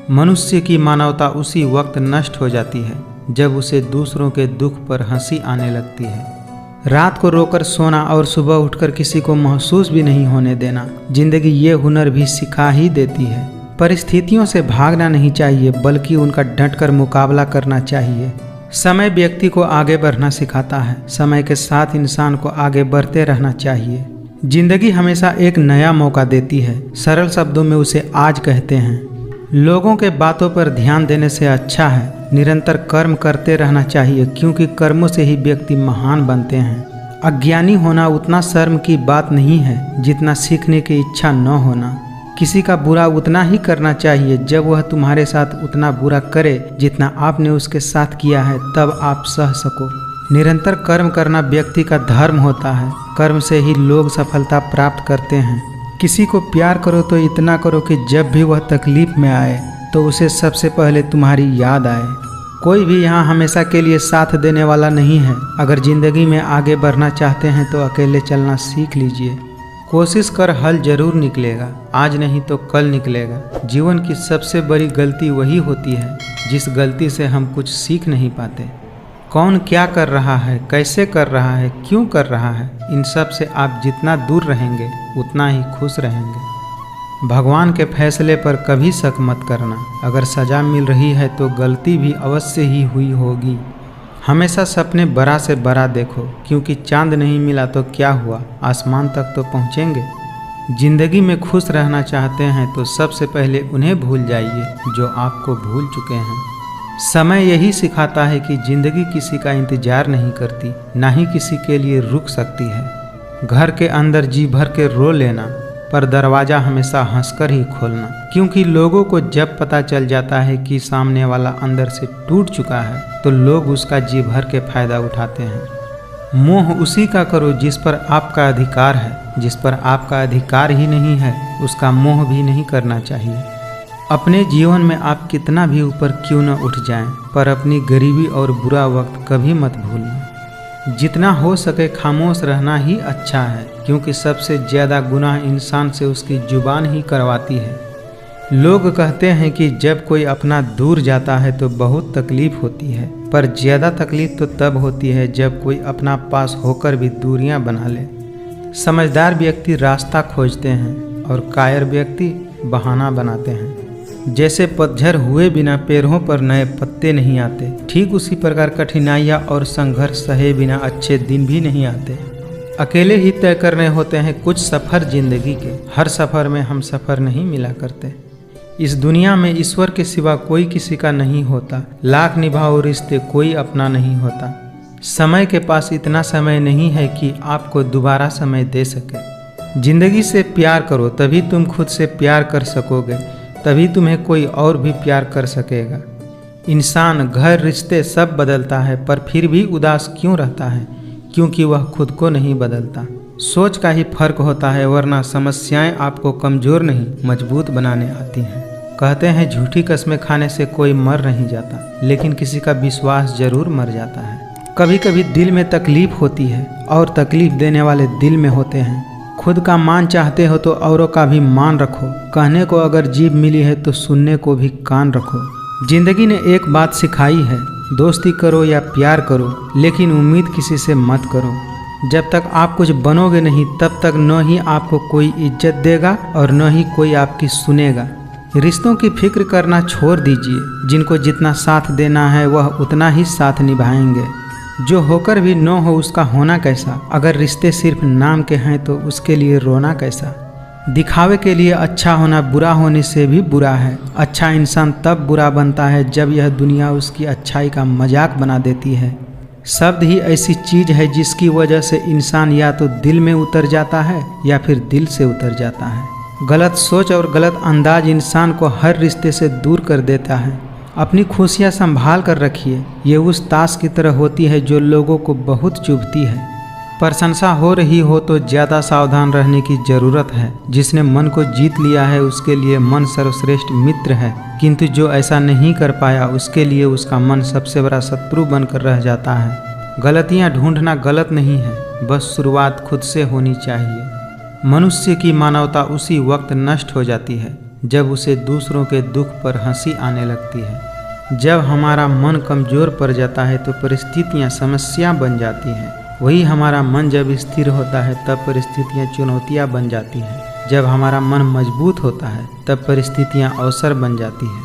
मनुष्य की मानवता उसी वक्त नष्ट हो जाती है जब उसे दूसरों के दुख पर हंसी आने लगती है। रात को रोकर सोना और सुबह उठकर किसी को महसूस भी नहीं होने देना जिंदगी ये हुनर भी सिखा ही देती है। परिस्थितियों से भागना नहीं चाहिए बल्कि उनका डटकर मुकाबला करना चाहिए। समय व्यक्ति को आगे बढ़ना सिखाता है। समय के साथ इंसान को आगे बढ़ते रहना चाहिए। जिंदगी हमेशा एक नया मौका देती है। सरल शब्दों में उसे आज कहते हैं। लोगों के बातों पर ध्यान देने से अच्छा है निरंतर कर्म करते रहना चाहिए, क्योंकि कर्मों से ही व्यक्ति महान बनते हैं। अज्ञानी होना उतना शर्म की बात नहीं है जितना सीखने की इच्छा न होना। किसी का बुरा उतना ही करना चाहिए जब वह तुम्हारे साथ उतना बुरा करे जितना आपने उसके साथ किया है, तब आप सह सको। निरंतर कर्म करना व्यक्ति का धर्म होता है। कर्म से ही लोग सफलता प्राप्त करते हैं। किसी को प्यार करो तो इतना करो कि जब भी वह तकलीफ में आए तो उसे सबसे पहले तुम्हारी याद आए। कोई भी यहाँ हमेशा के लिए साथ देने वाला नहीं है। अगर जिंदगी में आगे बढ़ना चाहते हैं तो अकेले चलना सीख लीजिए। कोशिश कर हल जरूर निकलेगा, आज नहीं तो कल निकलेगा। जीवन की सबसे बड़ी गलती वही होती है जिस गलती से हम कुछ सीख नहीं पाते। कौन क्या कर रहा है, कैसे कर रहा है, क्यों कर रहा है, इन सब से आप जितना दूर रहेंगे उतना ही खुश रहेंगे। भगवान के फैसले पर कभी शक मत करना। अगर सज़ा मिल रही है तो गलती भी अवश्य ही हुई होगी। हमेशा सपने बड़ा से बड़ा देखो, क्योंकि चांद नहीं मिला तो क्या हुआ, आसमान तक तो पहुँचेंगे। जिंदगी में खुश रहना चाहते हैं तो सबसे पहले उन्हें भूल जाइए जो आपको भूल चुके हैं। समय यही सिखाता है कि जिंदगी किसी का इंतजार नहीं करती, ना ही किसी के लिए रुक सकती है। घर के अंदर जी भर के रो लेना, पर दरवाज़ा हमेशा हंसकर ही खोलना, क्योंकि लोगों को जब पता चल जाता है कि सामने वाला अंदर से टूट चुका है तो लोग उसका जी भर के फायदा उठाते हैं। मोह उसी का करो जिस पर आपका अधिकार है। जिस पर आपका अधिकार ही नहीं है उसका मोह भी नहीं करना चाहिए। अपने जीवन में आप कितना भी ऊपर क्यों न उठ जाएं, पर अपनी गरीबी और बुरा वक्त कभी मत भूलना। जितना हो सके खामोश रहना ही अच्छा है, क्योंकि सबसे ज़्यादा गुनाह इंसान से उसकी जुबान ही करवाती है। लोग कहते हैं कि जब कोई अपना दूर जाता है तो बहुत तकलीफ़ होती है, पर ज़्यादा तकलीफ़ तो तब होती है जब कोई अपना पास होकर भी दूरियां बना ले। समझदार व्यक्ति रास्ता खोजते हैं और कायर व्यक्ति बहाना बनाते हैं। जैसे पतझड़ हुए बिना पेड़ों पर नए पत्ते नहीं आते, ठीक उसी प्रकार कठिनाइयाँ और संघर्ष सहे बिना अच्छे दिन भी नहीं आते। अकेले ही तय करने होते हैं कुछ सफ़र जिंदगी के। हर सफ़र में हम सफ़र नहीं मिला करते। इस दुनिया में ईश्वर के सिवा कोई किसी का नहीं होता। लाख निभाओ रिश्ते कोई अपना नहीं होता। समय के पास इतना समय नहीं है कि आपको दोबारा समय दे सके। जिंदगी से प्यार करो, तभी तुम खुद से प्यार कर सकोगे, तभी तुम्हें कोई और भी प्यार कर सकेगा। इंसान, घर, रिश्ते सब बदलता है, पर फिर भी उदास क्यों रहता है? क्योंकि वह खुद को नहीं बदलता। सोच का ही फर्क होता है, वरना समस्याएं आपको कमज़ोर नहीं मजबूत बनाने आती हैं। कहते हैं झूठी कस्में खाने से कोई मर नहीं जाता, लेकिन किसी का विश्वास जरूर मर जाता है। कभी कभी दिल में तकलीफ होती है और तकलीफ देने वाले दिल में होते हैं। खुद का मान चाहते हो तो औरों का भी मान रखो। कहने को अगर जीभ मिली है तो सुनने को भी कान रखो। जिंदगी ने एक बात सिखाई है, दोस्ती करो या प्यार करो, लेकिन उम्मीद किसी से मत करो। जब तक आप कुछ बनोगे नहीं तब तक न ही आपको कोई इज्जत देगा और न ही कोई आपकी सुनेगा। रिश्तों की फिक्र करना छोड़ दीजिए। जिनको जितना साथ देना है वह उतना ही साथ निभाएंगे। जो होकर भी न हो उसका होना कैसा। अगर रिश्ते सिर्फ नाम के हैं तो उसके लिए रोना कैसा। दिखावे के लिए अच्छा होना बुरा होने से भी बुरा है। अच्छा इंसान तब बुरा बनता है जब यह दुनिया उसकी अच्छाई का मजाक बना देती है। शब्द ही ऐसी चीज़ है जिसकी वजह से इंसान या तो दिल में उतर जाता है या फिर दिल से उतर जाता है। गलत सोच और गलत अंदाज इंसान को हर रिश्ते से दूर कर देता है। अपनी खुशियाँ संभाल कर रखिए। ये उस ताश की तरह होती है जो लोगों को बहुत चुभती है। प्रशंसा हो रही हो तो ज़्यादा सावधान रहने की ज़रूरत है। जिसने मन को जीत लिया है उसके लिए मन सर्वश्रेष्ठ मित्र है, किंतु जो ऐसा नहीं कर पाया उसके लिए उसका मन सबसे बड़ा शत्रु बनकर रह जाता है। गलतियाँ ढूंढना गलत नहीं है, बस शुरुआत खुद से होनी चाहिए। मनुष्य की मानवता उसी वक्त नष्ट हो जाती है जब उसे दूसरों के दुख पर हंसी आने लगती है। जब हमारा मन कमज़ोर पड़ जाता है तो परिस्थितियाँ समस्या बन जाती हैं। वही हमारा मन जब स्थिर होता है तब परिस्थितियाँ चुनौतियाँ बन जाती हैं। जब हमारा मन मजबूत होता है तब परिस्थितियाँ अवसर बन जाती हैं।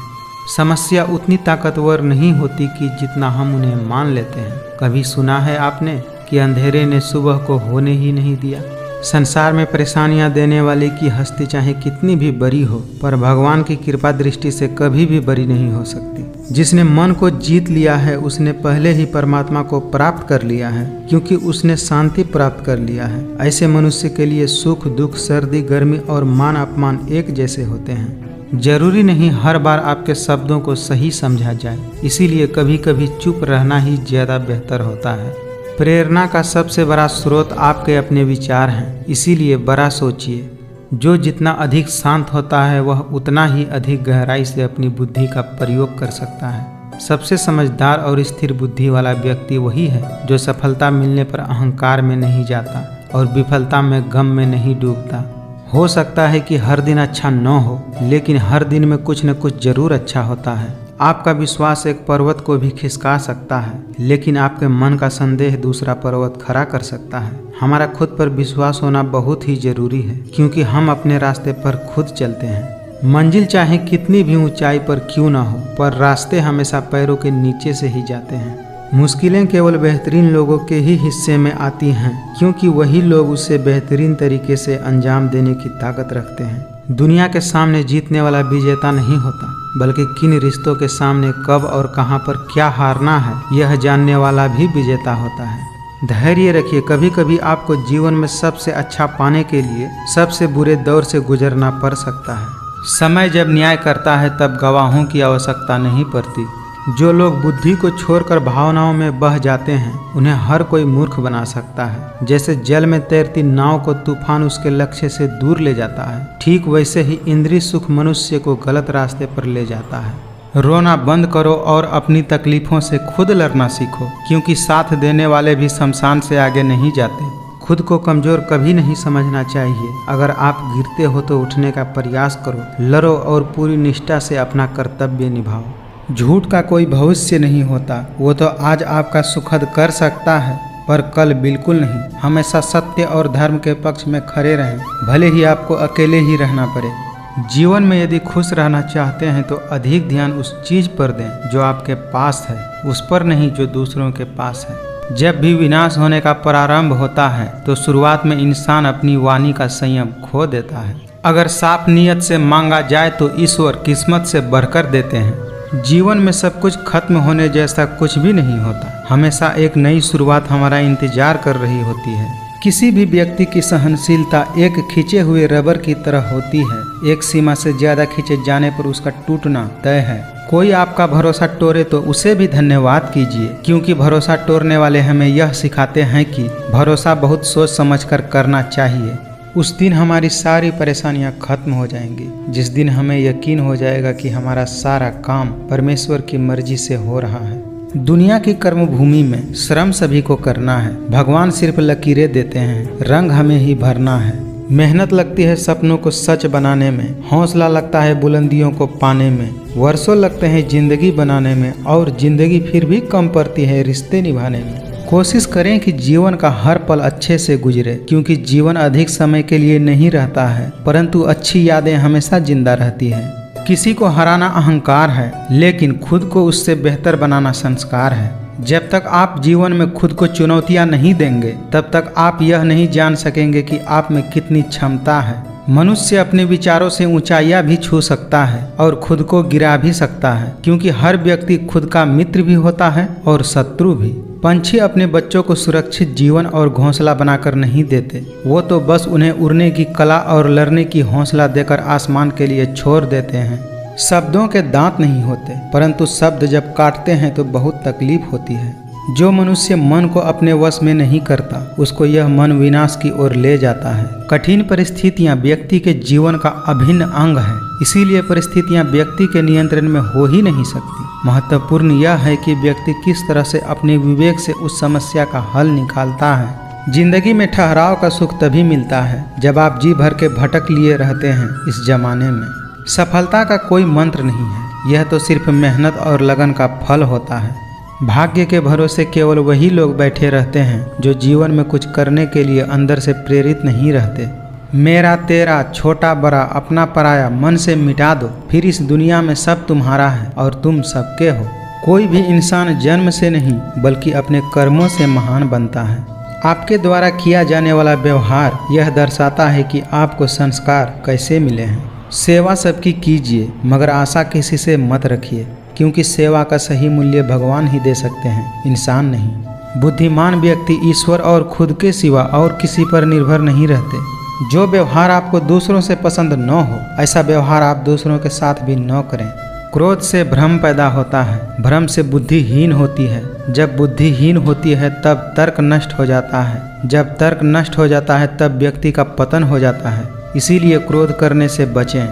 समस्या उतनी ताकतवर नहीं होती कि जितना हम उन्हें मान लेते हैं। कभी सुना है आपने कि अंधेरे ने सुबह को होने ही नहीं दिया। संसार में परेशानियां देने वाली की हस्ती चाहे कितनी भी बड़ी हो, पर भगवान की कृपा दृष्टि से कभी भी बड़ी नहीं हो सकती। जिसने मन को जीत लिया है उसने पहले ही परमात्मा को प्राप्त कर लिया है, क्योंकि उसने शांति प्राप्त कर लिया है। ऐसे मनुष्य के लिए सुख दुख, सर्दी गर्मी और मान अपमान एक जैसे होते हैं। जरूरी नहीं हर बार आपके शब्दों को सही समझा जाए, इसीलिए कभी कभी चुप रहना ही ज़्यादा बेहतर होता है। प्रेरणा का सबसे बड़ा स्रोत आपके अपने विचार हैं, इसीलिए बड़ा सोचिए। जो जितना अधिक शांत होता है वह उतना ही अधिक गहराई से अपनी बुद्धि का प्रयोग कर सकता है। सबसे समझदार और स्थिर बुद्धि वाला व्यक्ति वही है जो सफलता मिलने पर अहंकार में नहीं जाता और विफलता में गम में नहीं डूबता। हो सकता है कि हर दिन अच्छा न हो, लेकिन हर दिन में कुछ न कुछ जरूर अच्छा होता है। आपका विश्वास एक पर्वत को भी खिसका सकता है, लेकिन आपके मन का संदेह दूसरा पर्वत खड़ा कर सकता है। हमारा खुद पर विश्वास होना बहुत ही जरूरी है, क्योंकि हम अपने रास्ते पर खुद चलते हैं। मंजिल चाहे कितनी भी ऊंचाई पर क्यों ना हो, पर रास्ते हमेशा पैरों के नीचे से ही जाते हैं। मुश्किलें केवल बेहतरीन लोगों के ही हिस्से में आती हैं, क्योंकि वही लोग उसे बेहतरीन तरीके से अंजाम देने की ताकत रखते हैं। दुनिया के सामने जीतने वाला विजेता नहीं होता, बल्कि किन रिश्तों के सामने कब और कहां पर क्या हारना है यह जानने वाला भी विजेता होता है। धैर्य रखिए, कभी कभी आपको जीवन में सबसे अच्छा पाने के लिए सबसे बुरे दौर से गुजरना पड़ सकता है। समय जब न्याय करता है तब गवाहों की आवश्यकता नहीं पड़ती। जो लोग बुद्धि को छोड़कर भावनाओं में बह जाते हैं उन्हें हर कोई मूर्ख बना सकता है। जैसे जल में तैरती नाव को तूफान उसके लक्ष्य से दूर ले जाता है, ठीक वैसे ही इंद्रिय सुख मनुष्य को गलत रास्ते पर ले जाता है। रोना बंद करो और अपनी तकलीफों से खुद लड़ना सीखो, क्योंकि साथ देने वाले भी शमशान से आगे नहीं जाते। खुद को कमजोर कभी नहीं समझना चाहिए। अगर आप गिरते हो तो उठने का प्रयास करो, लड़ो और पूरी निष्ठा से अपना कर्तव्य निभाओ। झूठ का कोई भविष्य नहीं होता, वो तो आज आपका सुखद कर सकता है पर कल बिल्कुल नहीं। हमेशा सत्य और धर्म के पक्ष में खड़े रहें, भले ही आपको अकेले ही रहना पड़े। जीवन में यदि खुश रहना चाहते हैं तो अधिक ध्यान उस चीज पर दें जो आपके पास है, उस पर नहीं जो दूसरों के पास है। जब भी विनाश होने का प्रारंभ होता है तो शुरुआत में इंसान अपनी वाणी का संयम खो देता है। अगर साफ नीयत से मांगा जाए तो ईश्वर किस्मत से बढ़कर देते हैं। जीवन में सब कुछ खत्म होने जैसा कुछ भी नहीं होता, हमेशा एक नई शुरुआत हमारा इंतजार कर रही होती है। किसी भी व्यक्ति की सहनशीलता एक खींचे हुए रबर की तरह होती है। एक सीमा से ज्यादा खींचे जाने पर उसका टूटना तय है। कोई आपका भरोसा तोड़े तो उसे भी धन्यवाद कीजिए, क्योंकि भरोसा तोड़ने वाले हमें यह सिखाते हैं कि भरोसा बहुत सोच समझकर करना चाहिए। उस दिन हमारी सारी परेशानियां खत्म हो जाएंगी, जिस दिन हमें यकीन हो जाएगा कि हमारा सारा काम परमेश्वर की मर्जी से हो रहा है। दुनिया की कर्म भूमि में श्रम सभी को करना है। भगवान सिर्फ लकीरें देते हैं, रंग हमें ही भरना है। मेहनत लगती है सपनों को सच बनाने में, हौसला लगता है बुलंदियों को पाने में, वर्षों लगते हैं जिंदगी बनाने में, और जिंदगी फिर भी कम पड़ती है रिश्ते निभाने में। कोशिश करें कि जीवन का हर पल अच्छे से गुजरे, क्योंकि जीवन अधिक समय के लिए नहीं रहता है, परंतु अच्छी यादें हमेशा जिंदा रहती हैं। किसी को हराना अहंकार है, लेकिन खुद को उससे बेहतर बनाना संस्कार है। जब तक आप जीवन में खुद को चुनौतियां नहीं देंगे, तब तक आप यह नहीं जान सकेंगे कि आप में कितनी क्षमता है। मनुष्य अपने विचारों से ऊंचाइयां भी छू सकता है और खुद को गिरा भी सकता है, क्योंकि हर व्यक्ति खुद का मित्र भी होता है और शत्रु भी। पंछी अपने बच्चों को सुरक्षित जीवन और घोंसला बनाकर नहीं देते, वो तो बस उन्हें उड़ने की कला और लड़ने की हौसला देकर आसमान के लिए छोड़ देते हैं। शब्दों के दांत नहीं होते, परंतु शब्द जब काटते हैं तो बहुत तकलीफ होती है। जो मनुष्य मन को अपने वश में नहीं करता, उसको यह मन विनाश की ओर ले जाता है। कठिन परिस्थितियां व्यक्ति के जीवन का अभिन्न अंग है, इसीलिए परिस्थितियां व्यक्ति के नियंत्रण में हो ही नहीं सकती। महत्वपूर्ण यह है कि व्यक्ति किस तरह से अपने विवेक से उस समस्या का हल निकालता है। जिंदगी में ठहराव का सुख तभी मिलता है जब आप जी भर के भटक लिए रहते हैं इस जमाने में। सफलता का कोई मंत्र नहीं है, यह तो सिर्फ मेहनत और लगन का फल होता है। भाग्य के भरोसे केवल वही लोग बैठे रहते हैं जो जीवन में कुछ करने के लिए अंदर से प्रेरित नहीं रहते। मेरा तेरा, छोटा बड़ा, अपना पराया मन से मिटा दो, फिर इस दुनिया में सब तुम्हारा है और तुम सबके हो। कोई भी इंसान जन्म से नहीं बल्कि अपने कर्मों से महान बनता है। आपके द्वारा किया जाने वाला व्यवहार यह दर्शाता है कि आपको संस्कार कैसे मिले हैं। सेवा सबकी कीजिए मगर आशा किसी से मत रखिए, क्योंकि सेवा का सही मूल्य भगवान ही दे सकते हैं, इंसान नहीं। बुद्धिमान व्यक्ति ईश्वर और खुद के सिवा और किसी पर निर्भर नहीं रहते। जो व्यवहार आपको दूसरों से पसंद न हो, ऐसा व्यवहार आप दूसरों के साथ भी न करें। क्रोध से भ्रम पैदा होता है, भ्रम से बुद्धिहीन होती है, जब बुद्धिहीन होती है तब तर्क नष्ट हो जाता है, जब तर्क नष्ट हो जाता है तब व्यक्ति का पतन हो जाता है। इसीलिए क्रोध करने से बचें।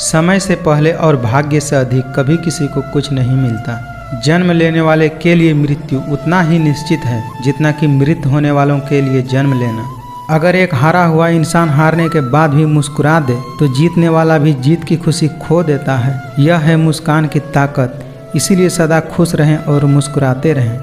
समय से पहले और भाग्य से अधिक कभी किसी को कुछ नहीं मिलता। जन्म लेने वाले के लिए मृत्यु उतना ही निश्चित है जितना कि मृत होने वालों के लिए जन्म लेना। अगर एक हारा हुआ इंसान हारने के बाद भी मुस्कुरा दे तो जीतने वाला भी जीत की खुशी खो देता है। यह है मुस्कान की ताकत। इसीलिए सदा खुश रहें और मुस्कुराते रहें।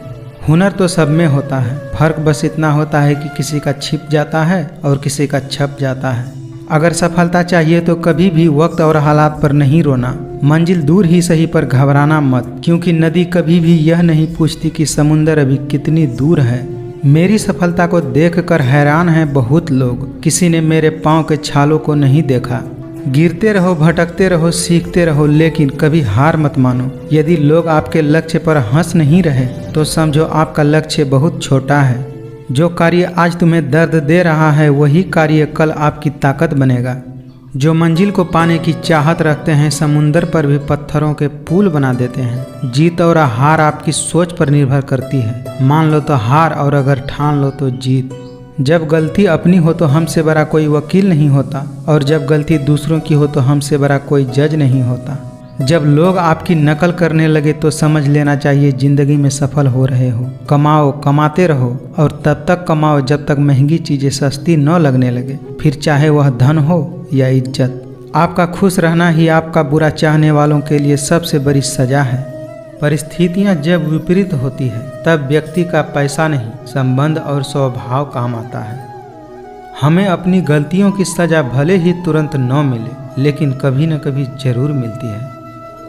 हुनर तो सब में होता है, फर्क बस इतना होता है कि किसी का छिप जाता है और किसी का छप जाता है। अगर सफलता चाहिए तो कभी भी वक्त और हालात पर नहीं रोना। मंजिल दूर ही सही पर घबराना मत, क्योंकि नदी कभी भी यह नहीं पूछती कि समुंदर अभी कितनी दूर है। मेरी सफलता को देखकर हैरान हैं बहुत लोग, किसी ने मेरे पाँव के छालों को नहीं देखा। गिरते रहो, भटकते रहो, सीखते रहो, लेकिन कभी हार मत मानो। यदि लोग आपके लक्ष्य पर हंस नहीं रहे तो समझो आपका लक्ष्य बहुत छोटा है। जो कार्य आज तुम्हें दर्द दे रहा है वही कार्य कल आपकी ताकत बनेगा। जो मंजिल को पाने की चाहत रखते हैं समुंदर पर भी पत्थरों के पुल बना देते हैं। जीत और हार आपकी सोच पर निर्भर करती है। मान लो तो हार और अगर ठान लो तो जीत। जब गलती अपनी हो तो हमसे बड़ा कोई वकील नहीं होता, और जब गलती दूसरों की हो तो हमसे बड़ा कोई जज नहीं होता। जब लोग आपकी नकल करने लगे तो समझ लेना चाहिए जिंदगी में सफल हो रहे हो। कमाओ, कमाते रहो और तब तक कमाओ जब तक महंगी चीज़ें सस्ती न लगने लगे, फिर चाहे वह धन हो या इज्जत। आपका खुश रहना ही आपका बुरा चाहने वालों के लिए सबसे बड़ी सजा है। परिस्थितियां जब विपरीत होती है तब व्यक्ति का पैसा नहीं, संबंध और स्वभाव काम आता है। हमें अपनी गलतियों की सजा भले ही तुरंत न मिले, लेकिन कभी न कभी जरूर मिलती है।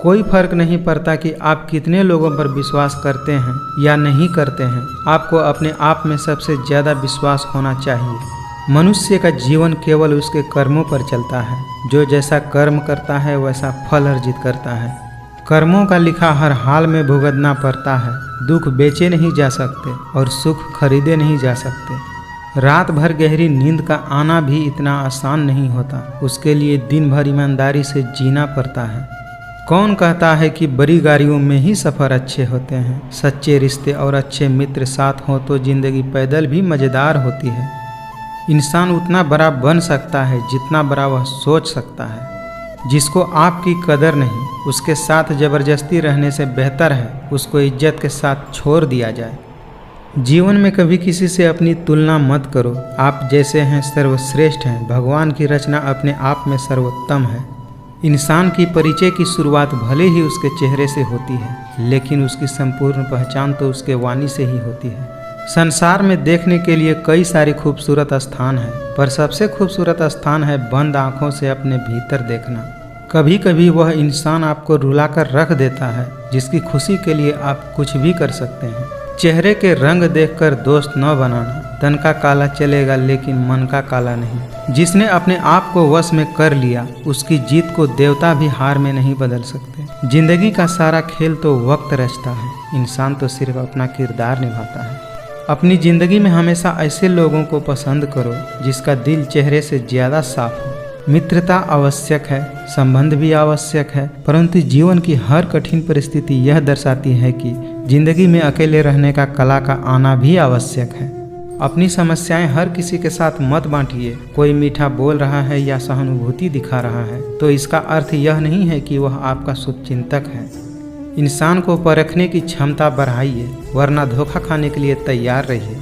कोई फर्क नहीं पड़ता कि आप कितने लोगों पर विश्वास करते हैं या नहीं करते हैं, आपको अपने आप में सबसे ज़्यादा विश्वास होना चाहिए। मनुष्य का जीवन केवल उसके कर्मों पर चलता है। जो जैसा कर्म करता है वैसा फल अर्जित करता है। कर्मों का लिखा हर हाल में भुगतना पड़ता है। दुख बेचे नहीं जा सकते और सुख खरीदे नहीं जा सकते। रात भर गहरी नींद का आना भी इतना आसान नहीं होता, उसके लिए दिन भर ईमानदारी से जीना पड़ता है। कौन कहता है कि बड़ी गाड़ियों में ही सफ़र अच्छे होते हैं। सच्चे रिश्ते और अच्छे मित्र साथ हों तो ज़िंदगी पैदल भी मज़ेदार होती है। इंसान उतना बड़ा बन सकता है जितना बड़ा वह सोच सकता है। जिसको आपकी कदर नहीं, उसके साथ ज़बरदस्ती रहने से बेहतर है उसको इज्जत के साथ छोड़ दिया जाए। जीवन में कभी किसी से अपनी तुलना मत करो। आप जैसे हैं सर्वश्रेष्ठ हैं। भगवान की रचना अपने आप में सर्वोत्तम है। इंसान की परिचय की शुरुआत भले ही उसके चेहरे से होती है, लेकिन उसकी संपूर्ण पहचान तो उसके वाणी से ही होती है। संसार में देखने के लिए कई सारे खूबसूरत स्थान हैं, पर सबसे खूबसूरत स्थान है बंद आँखों से अपने भीतर देखना। कभी कभी वह इंसान आपको रुलाकर रख देता है जिसकी खुशी के लिए आप कुछ भी कर सकते हैं। चेहरे के रंग देखकर दोस्त न बनाना। तन का काला चलेगा लेकिन मन का काला नहीं। जिसने अपने आप को वश में कर लिया उसकी जीत को देवता भी हार में नहीं बदल सकते। जिंदगी का सारा खेल तो वक्त रचता है, इंसान तो सिर्फ अपना किरदार निभाता है। अपनी ज़िंदगी में हमेशा ऐसे लोगों को पसंद करो जिसका दिल चेहरे से ज़्यादा साफ हो। मित्रता आवश्यक है, संबंध भी आवश्यक है, परंतु जीवन की हर कठिन परिस्थिति यह दर्शाती है कि जिंदगी में अकेले रहने का कला का आना भी आवश्यक है। अपनी समस्याएं हर किसी के साथ मत बांटिए। कोई मीठा बोल रहा है या सहानुभूति दिखा रहा है तो इसका अर्थ यह नहीं है कि वह आपका शुभचिंतक है। इंसान को परखने की क्षमता बढ़ाइए, वरना धोखा खाने के लिए तैयार रहिए।